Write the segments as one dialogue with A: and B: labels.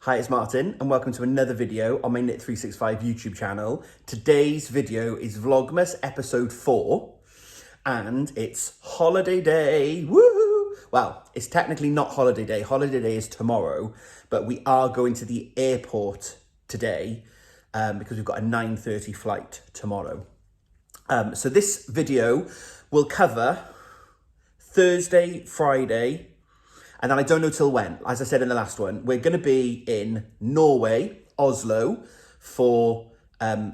A: Hi, it's Martin and welcome to another video on my Knit365 YouTube channel. Today's video is Vlogmas episode 4 and it's holiday day. Woohoo! Well, it's technically not holiday day. Holiday day is tomorrow, but we are going to the airport today because we've got a 9:30 flight tomorrow. So this video will cover Thursday, Friday, and then I don't know till when. As I said in the last one, we're going to be in Norway, Oslo, for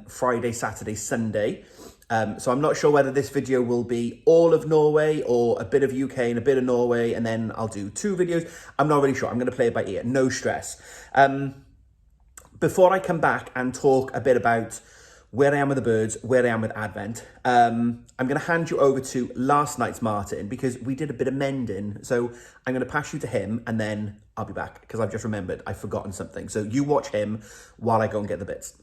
A: Friday, Saturday, Sunday. So I'm not sure whether this video will be all of Norway or a bit of UK and a bit of Norway, and then I'll do 2 videos. I'm not really sure. I'm going to play it by ear. No stress. Before I come back and talk a bit about where I am with the birds, where I am with Advent, I'm going to hand you over to last night's Martin because we did a bit of mending. So I'm going to pass you to him and then I'll be back because I've just remembered I've forgotten something. So you watch him while I go and get the bits.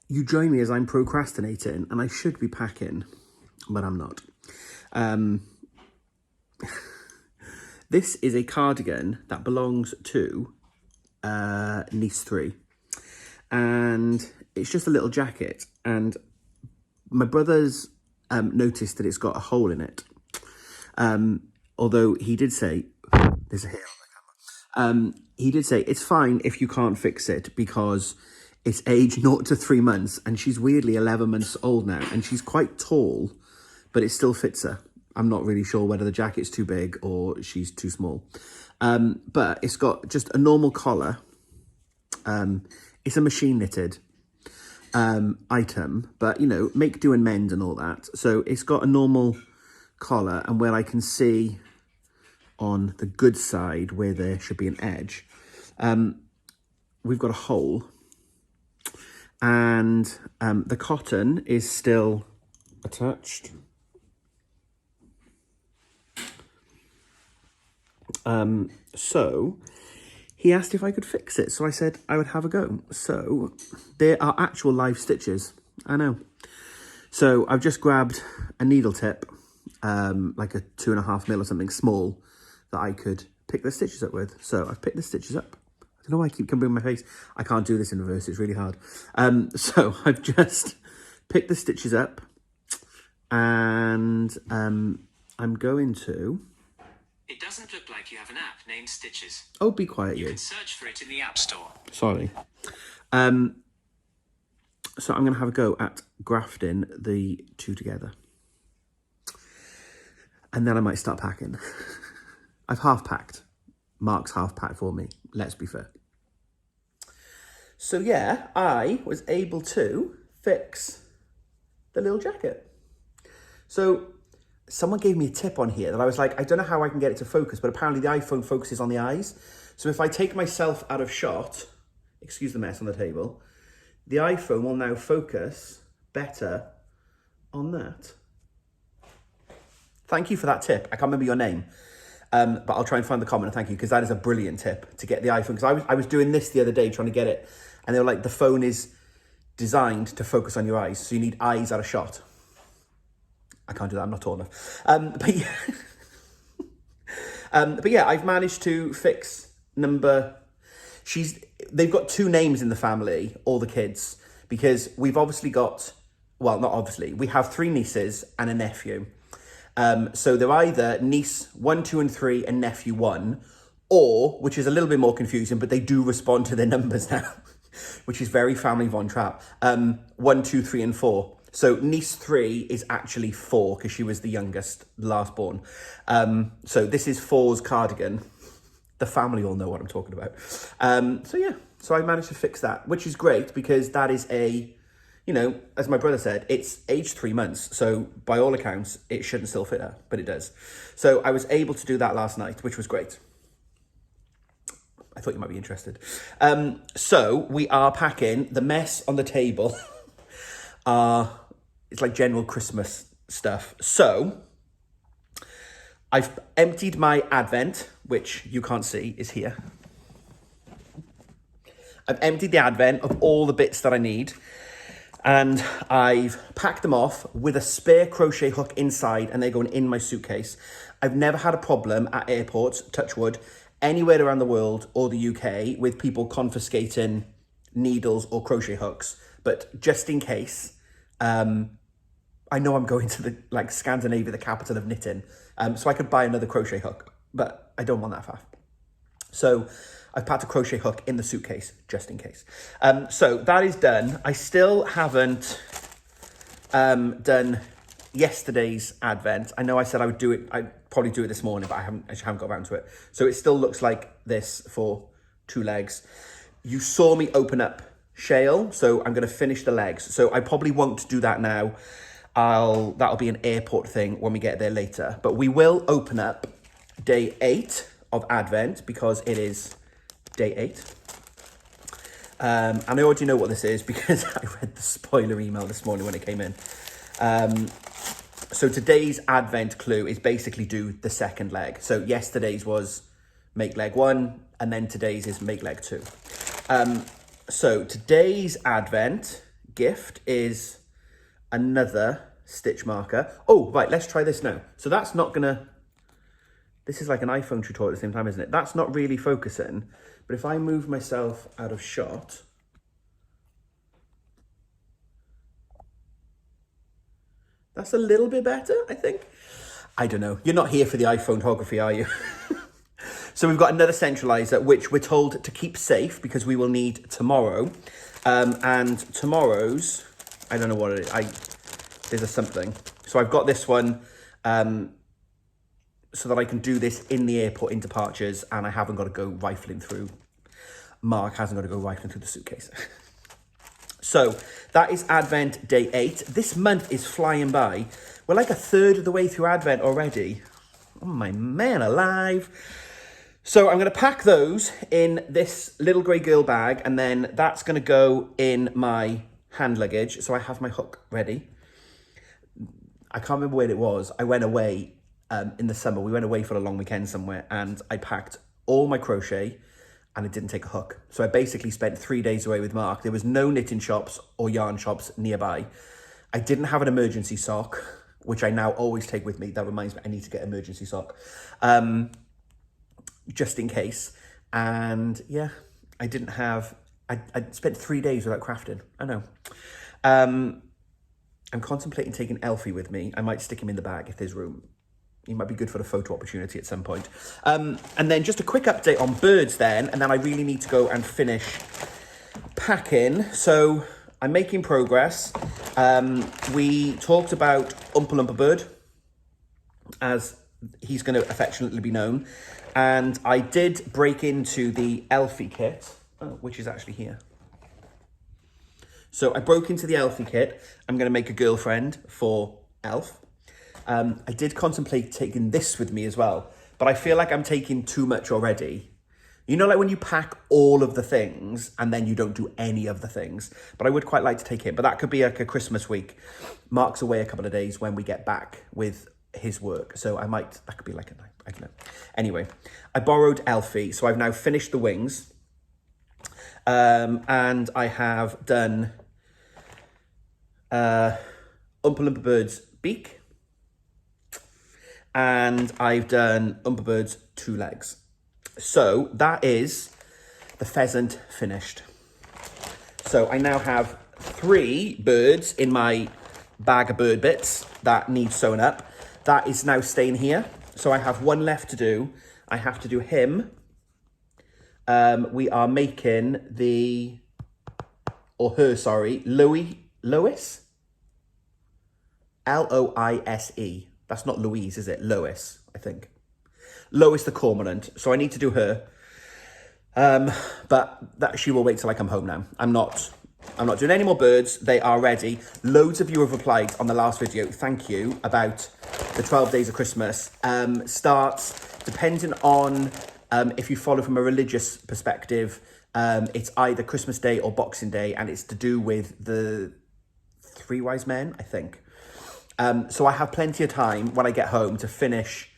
A: You join me as I'm procrastinating and I should be packing, but I'm not. This is a cardigan that belongs to niece 3. And it's just a little jacket, and my brother's noticed that it's got a hole in it. Although he did say, there's a hair on the camera. He did say it's fine if you can't fix it because it's age 0 to 3 months, and she's weirdly 11 months old now, and she's quite tall, but it still fits her. I'm not really sure whether the jacket's too big or she's too small. But it's got just a normal collar. It's a machine knitted item, but, you know, make, do and mend and all that. So it's got a normal collar, and where I can see on the good side where there should be an edge, we've got a hole. And the cotton is still attached. So he asked if I could fix it, so I said I would have a go. So there are actual live stitches, I know. So I've just grabbed a needle tip, like a 2.5mm or something small, that I could pick the stitches up with. So I've picked the stitches up. I don't know why I keep covering my face. I can't do this in reverse, it's really hard. So I've just picked the stitches up, and I'm going to...
B: It doesn't look like you have an app named Stitches.
A: Oh, be quiet, you.
B: You can search for it in the App Store.
A: Sorry. So I'm going to have a go at grafting the 2 together. And then I might start packing. I've half packed. Mark's half packed for me. Let's be fair. So yeah, I was able to fix the little jacket. So someone gave me a tip on here that I was like, I don't know how I can get it to focus, but apparently the iPhone focuses on the eyes. So if I take myself out of shot, excuse the mess on the table, the iPhone will now focus better on that. Thank you for that tip. I can't remember your name, but I'll try and find the comment and thank you, because that is a brilliant tip to get the iPhone. Because I was doing this the other day trying to get it, and they were like, the phone is designed to focus on your eyes, so you need eyes out of shot. I can't do that, I'm not tall enough. But yeah, I've managed to fix they've got 2 names in the family, all the kids, because we've obviously got, well, not obviously, we have 3 nieces and a nephew. So they're either niece 1, 2, and 3 and nephew 1, or, which is a little bit more confusing, but they do respond to their numbers now, which is very family Von Trapp, 1, 2, 3, and 4. So niece 3 is actually 4 because she was the youngest, last born. So this is 4's cardigan. The family all know what I'm talking about. So yeah, so I managed to fix that, which is great because that is a, you know, as my brother said, it's age 3 months. So by all accounts, it shouldn't still fit her, but it does. So I was able to do that last night, which was great. I thought you might be interested. So we are packing. The mess on the table it's like general Christmas stuff. So I've emptied my Advent, which you can't see is here. I've emptied the Advent of all the bits that I need, and I've packed them off with a spare crochet hook inside, and they're going in my suitcase. I've never had a problem at airports, touch wood, anywhere around the world or the UK with people confiscating needles or crochet hooks. But just in case, I know I'm going to the Scandinavia, the capital of knitting, so I could buy another crochet hook, but I don't want that far. So I've packed a crochet hook in the suitcase, just in case. So that is done. I still haven't done yesterday's advent. I know I said I would do it, I'd probably do it this morning, but I just haven't got around to it. So it still looks like this for 2 legs. You saw me open up Shale, so I'm going to finish the legs. So I probably won't do that now. That'll be an airport thing when we get there later. But we will open up day 8 of Advent because it is day 8. And I already know what this is because I read the spoiler email this morning when it came in. So today's Advent clue is basically do the second leg. So yesterday's was make leg 1, and then today's is make leg 2. So today's Advent gift is another stitch marker. Oh, right, let's try this now. So that's not gonna, this is like an iPhone tutorial at the same time, isn't it? That's not really focusing, but if I move myself out of shot, that's a little bit better, I think. I don't know. You're not here for the iPhone photography, are you? So we've got another centralizer, which we're told to keep safe because we will need tomorrow. And tomorrow's, I don't know what it is. There's a something. So I've got this one so that I can do this in the airport in departures, and I haven't got to go rifling through. Mark hasn't got to go rifling through the suitcase. So that is Advent day 8. This month is flying by. We're like a third of the way through Advent already. Oh my man alive. So I'm going to pack those in this little grey girl bag, and then that's going to go in my hand luggage. So I have my hook ready. I can't remember where it was. I went away in the summer. We went away for a long weekend somewhere, and I packed all my crochet, and I didn't take a hook. So I basically spent 3 days away with Mark. There was no knitting shops or yarn shops nearby. I didn't have an emergency sock, which I now always take with me. That reminds me, I need to get an emergency sock, just in case. And yeah, I didn't have, I spent 3 days without crafting. I know. I'm contemplating taking Elfie with me. I might stick him in the bag if there's room. He might be good for the photo opportunity at some point. And then just a quick update on birds then, and then I really need to go and finish packing. So I'm making progress. We talked about Oompa Loompa Bird, as he's going to affectionately be known. And I did break into the Elfie kit, which is actually here. So I broke into the Elfie kit. I'm going to make a girlfriend for Elf. I did contemplate taking this with me as well, but I feel like I'm taking too much already. You know, like when you pack all of the things and then you don't do any of the things. But I would quite like to take it. But that could be like a Christmas week. Mark's away a couple of days when we get back with his work. So I might, that could be like a night, I don't know. Anyway, I borrowed Elfie. So I've now finished the wings. And I have done Oompa Loompa Bird's beak. And I've done Oompa Bird's 2 legs. So that is the pheasant finished. So I now have 3 birds in my bag of bird bits that need sewn up. That is now staying here. So I have 1 left to do. I have to do him. We are making the, or her, sorry, Lois? Loise. That's not Louise, is it? Lois, I think. Lois the Cormorant. So I need to do her. But that she will wait till I come home now. I'm not doing any more birds. They are ready. Loads of you have replied on the last video. Thank you, about the 12 days of Christmas. Starts, depending on if you follow from a religious perspective, it's either Christmas Day or Boxing Day, and it's to do with the 3 wise men, I think. So I have plenty of time when I get home to finish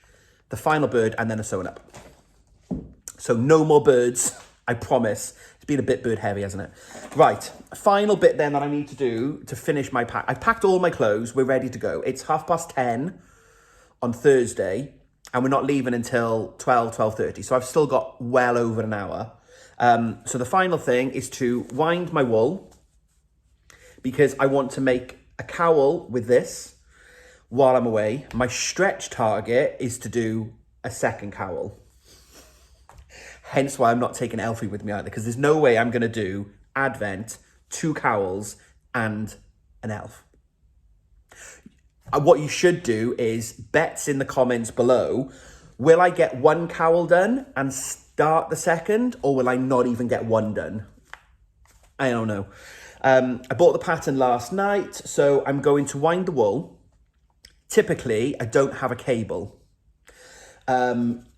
A: the final bird and then a sewn up. So no more birds, I promise. It's been a bit bird heavy, hasn't it? Right, final bit then that I need to do to finish my pack. I've packed all my clothes, we're ready to go. It's 10:30 on Thursday. and we're not leaving until 12:30. So I've still got well over an hour. So the final thing is to wind my wool, because I want to make a cowl with this while I'm away. My stretch target is to do a second cowl. Hence why I'm not taking Elfie with me either, because there's no way I'm going to do Advent, 2 cowls, and an elf. What you should do is bets in the comments below. Will I get 1 cowl done and start the second, or will I not even get 1 done? I don't know. I bought the pattern last night, so I'm going to wind the wool. Typically, I don't have a cable.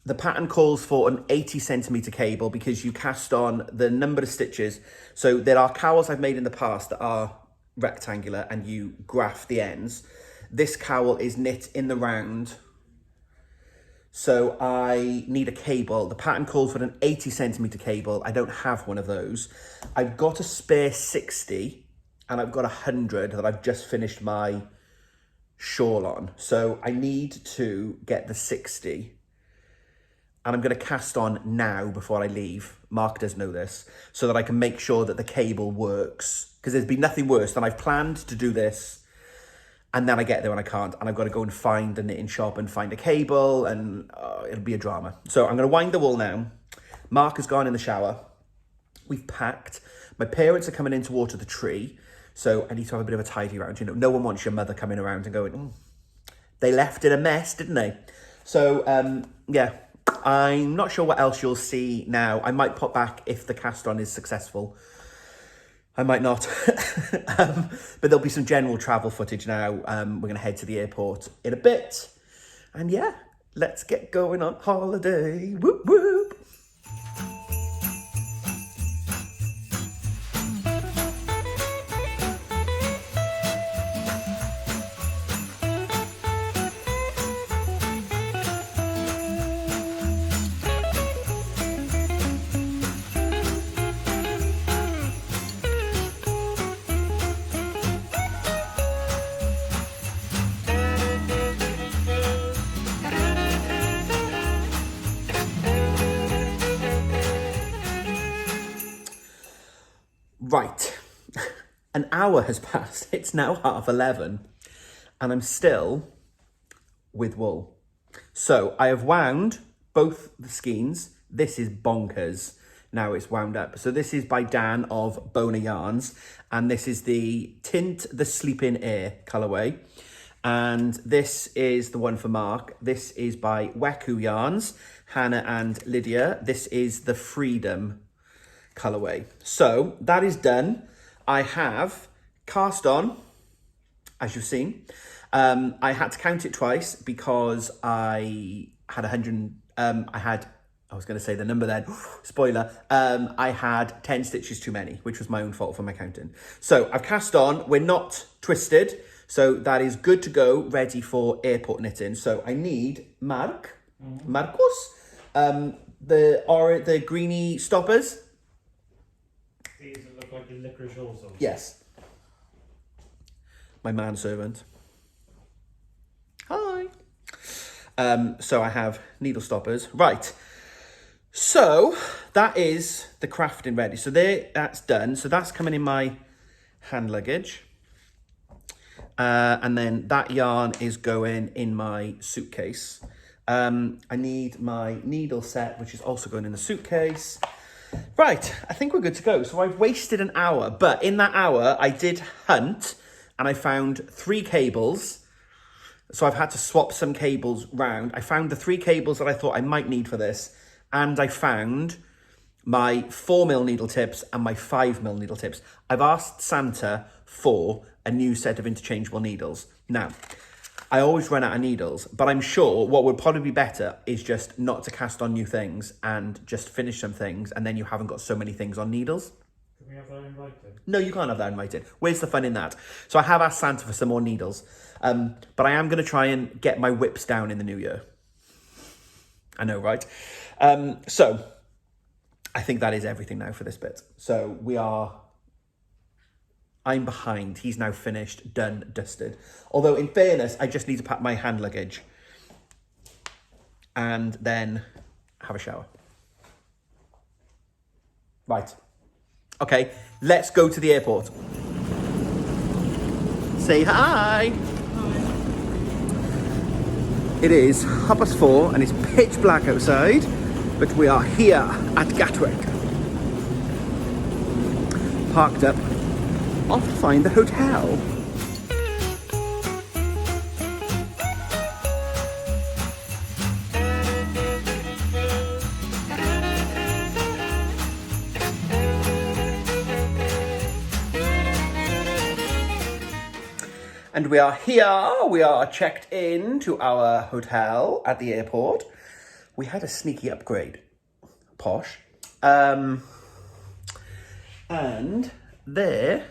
A: The pattern calls for an 80 centimetre cable because you cast on the number of stitches. So there are cowls I've made in the past that are rectangular and you graft the ends. This cowl is knit in the round, so I need a cable. The pattern calls for an 80 centimetre cable. I don't have one of those. I've got a spare 60 and I've got 100 that I've just finished my shawl on. So I need to get the 60. And I'm going to cast on now before I leave. Mark does know this, so that I can make sure that the cable works. Because there's been nothing worse than I've planned to do this, and then I get there and I can't. And I've got to go and find a knitting shop and find a cable, and it'll be a drama. So I'm going to wind the wool now. Mark has gone in the shower. We've packed. My parents are coming in to water the tree, so I need to have a bit of a tidy around. You know, no one wants your mother coming around and going, they left it a mess, didn't they? So, yeah. I'm not sure what else you'll see now. I might pop back if the cast on is successful. I might not. But there'll be some general travel footage now. We're going to head to the airport in a bit. And yeah, let's get going on holiday. Whoop, whoop. Right, an hour has passed. It's now 11:30 and I'm still with wool. So I have wound both the skeins. This is bonkers. Now it's wound up. So this is by Dan of Boner Yarns, and this is the Tint the Sleeping Air colourway. And this is the one for Mark. This is by Weku Yarns, Hannah and Lydia. This is the Freedom colourway. So that is done. I have cast on, as you've seen. I had to count it twice because I had I was going to say the number then, spoiler, I had 10 stitches too many, which was my own fault for my counting. So I've cast on, we're not twisted, so that is good to go, ready for airport knitting. So I need Marcos, the greeny stoppers.
C: These look like the licorice also.
A: Yes. My manservant. Hi. So I have needle stoppers. Right. So that is the crafting ready. So that's done. So that's coming in my hand luggage. And then that yarn is going in my suitcase. I need my needle set, which is also going in the suitcase. Right, I think we're good to go. So I've wasted an hour, but in that hour I did hunt and I found 3 cables. So I've had to swap some cables round. I found the 3 cables that I thought I might need for this, and I found my 4mm needle tips and my 5mm needle tips. I've asked Santa for a new set of interchangeable needles. Now, I always run out of needles, but I'm sure what would probably be better is just not to cast on new things and just finish some things, and then you haven't got so many things on needles.
C: Can we have that in writing?
A: No, you can't have that in writing. Where's the fun in that? So I have asked Santa for some more needles, but I am going to try and get my whips down in the new year. I know, right? So I think that is everything now for this bit. So I'm behind. He's now finished, done, dusted. Although, in fairness, I just need to pack my hand luggage. and then have a shower. Right. Okay, let's go to the airport. Say hi. It is 4:30 and it's pitch black outside, but we are here at Gatwick. Parked up, off to find the hotel. And we are here, we are checked in to our hotel at the airport. We had a sneaky upgrade, posh. And there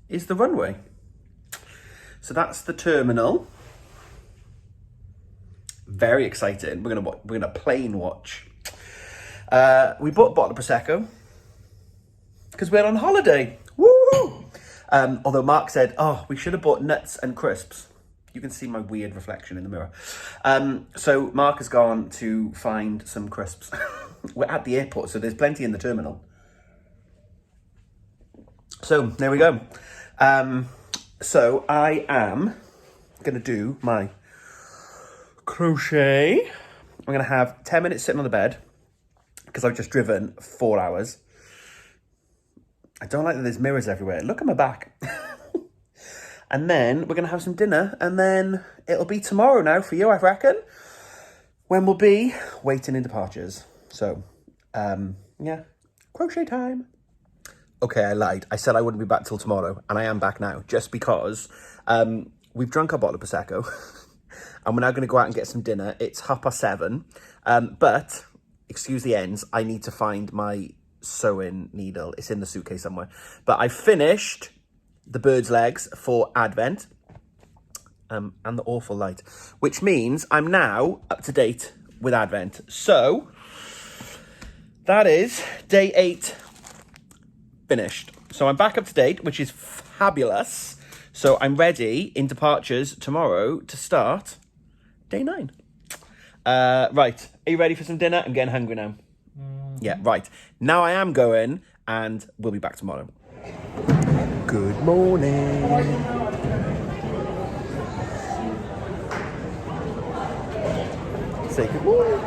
A: is the runway. So that's the terminal. Very exciting. We're gonna plane watch. We bought a bottle of Prosecco because we're on holiday. Woo! Although Mark said, oh, we should have bought nuts and crisps. You can see my weird reflection in the mirror. So Mark has gone to find some crisps. We're at the airport, so there's plenty in the terminal. So there we go. So I am going to do my crochet. I'm going to have 10 minutes sitting on the bed because I've just driven 4 hours. I don't like that there's mirrors everywhere. Look at my back. And then we're going to have some dinner, and then it'll be tomorrow now for you, I reckon, when we'll be waiting in departures. So, yeah, crochet time. Okay, I lied. I said I wouldn't be back till tomorrow, and I am back now, just because we've drunk a bottle of Prosecco, and we're now going to go out and get some dinner. It's 7:30, but, excuse the ends, I need to find my sewing needle. It's in the suitcase somewhere. But I finished the bird's legs for Advent and the awful light, which means I'm now up to date with Advent. So that is day 8 finished. So I'm back up to date, which is fabulous. So I'm ready in departures tomorrow to start day 9. Right, are you ready for some dinner? I'm getting hungry now. Yeah, right. Now I am going, and we'll be back tomorrow. Good morning. Say good morning.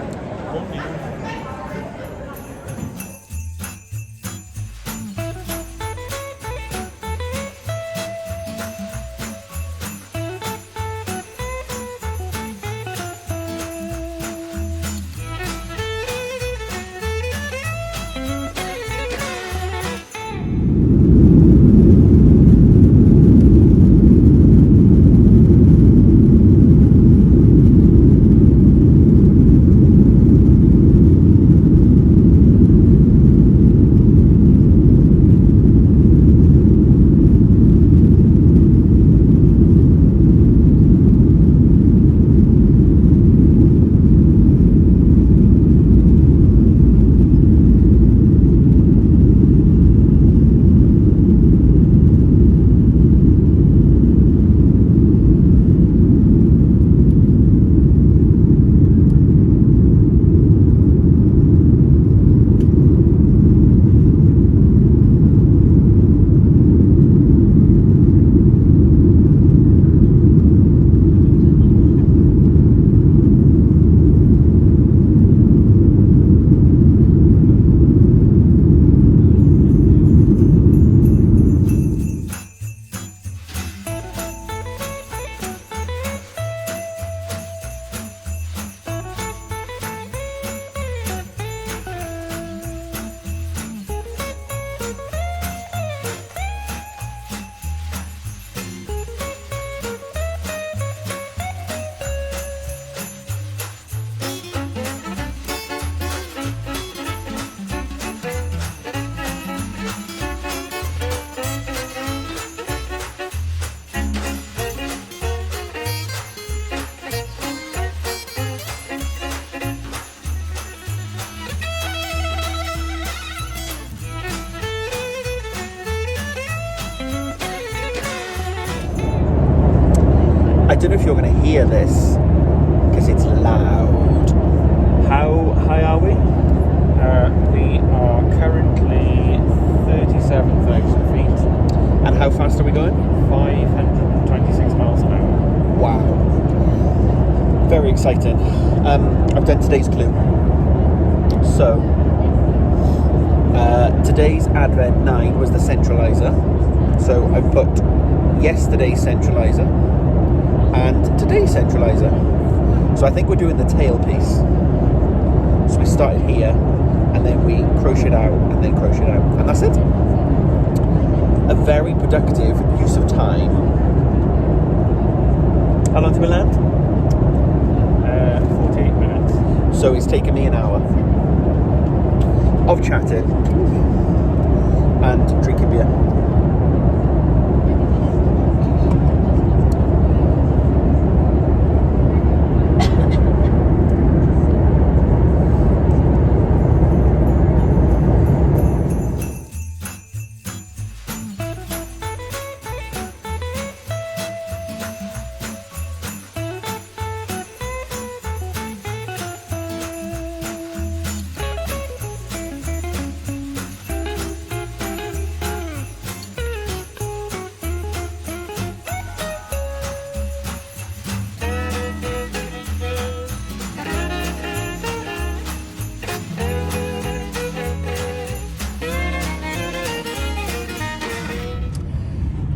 A: I don't know if you're going to hear this because it's loud, are we?
C: We are currently 37,000 feet.
A: And how fast are we going?
C: 526 miles an hour.
A: Wow. Very exciting. I've done today's clue. So, today's Advent 9 was the centralizer. So I put yesterday's centralizer and today's centralizer. So I think we're doing the tail piece. So we started here and then we crocheted out and then crocheted out. And that's it. A very productive use of time. How long did we land?
C: 48 minutes.
A: So it's taken me an hour of chatting and drinking beer.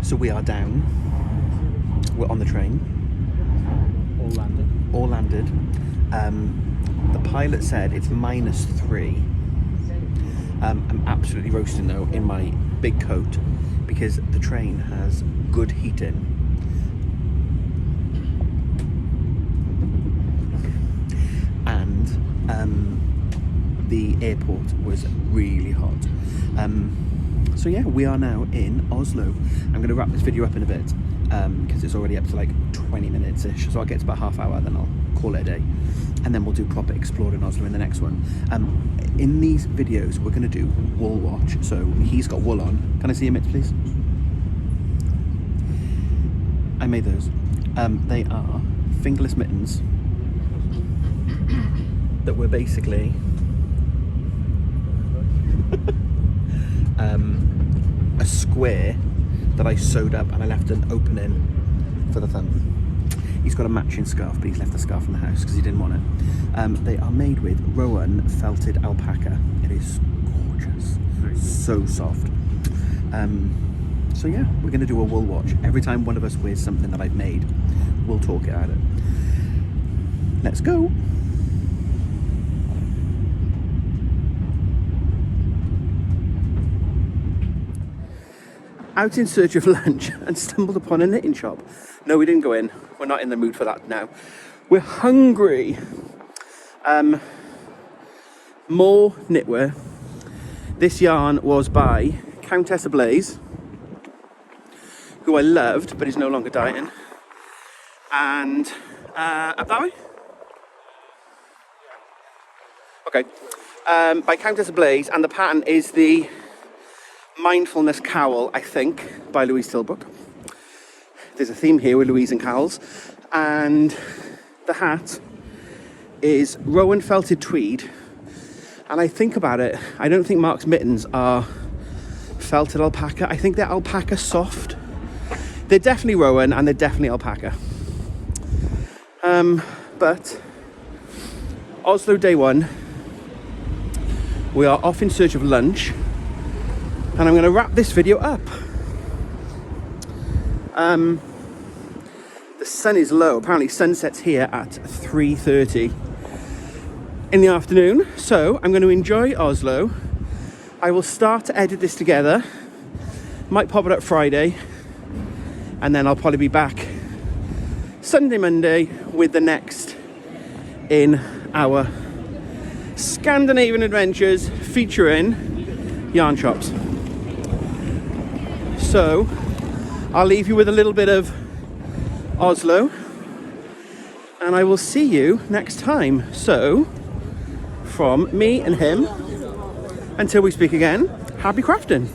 A: So we are down. We're on the train. All landed. The pilot said it's -3. I'm absolutely roasting though in my big coat because the train has good heating. And the airport was really hot. So yeah, we are now in Oslo. I'm going to wrap this video up in a bit because it's already up to like 20 minutes-ish. So I'll get to about half hour, then I'll call it a day. And then we'll do proper exploring Oslo in the next one. In these videos, we're going to do wool watch. So he's got wool on. Can I see your mitts, please? I made those. They are fingerless mittens that were basically a square that I sewed up and I left an opening for the thumb. He's got a matching scarf, but he's left the scarf in the house because he didn't want it. They are made with Rowan felted alpaca. It is gorgeous, so soft. So yeah, we're going to do a wool watch. Every time one of us wears something that I've made, we'll talk it out. Let's go. Out in search of lunch and stumbled upon a knitting shop. No, we didn't go in. We're not in the mood for that now. We're hungry. More knitwear. This yarn was by Countess Ablaze, who I loved, but is no longer dieting. And up that way? Okay. By Countess Ablaze, and the pattern is the Mindfulness Cowl, I think, by Louise Tilbrook. There's a theme here with Louise and cowls. And the hat is Rowan felted tweed. And I think about it, I don't think Mark's mittens are felted alpaca. I think they're alpaca soft. They're definitely Rowan and they're definitely alpaca. But Oslo day one, we are off in search of lunch. And I'm going to wrap this video up. The sun is low. Apparently sunsets here at 3:30 in the afternoon. So I'm going to enjoy Oslo. I will start to edit this together. Might pop it up Friday. And then I'll probably be back Sunday, Monday with the next in our Scandinavian adventures featuring yarn shops. So I'll leave you with a little bit of Oslo and I will see you next time. So from me and him, until we speak again, happy crafting.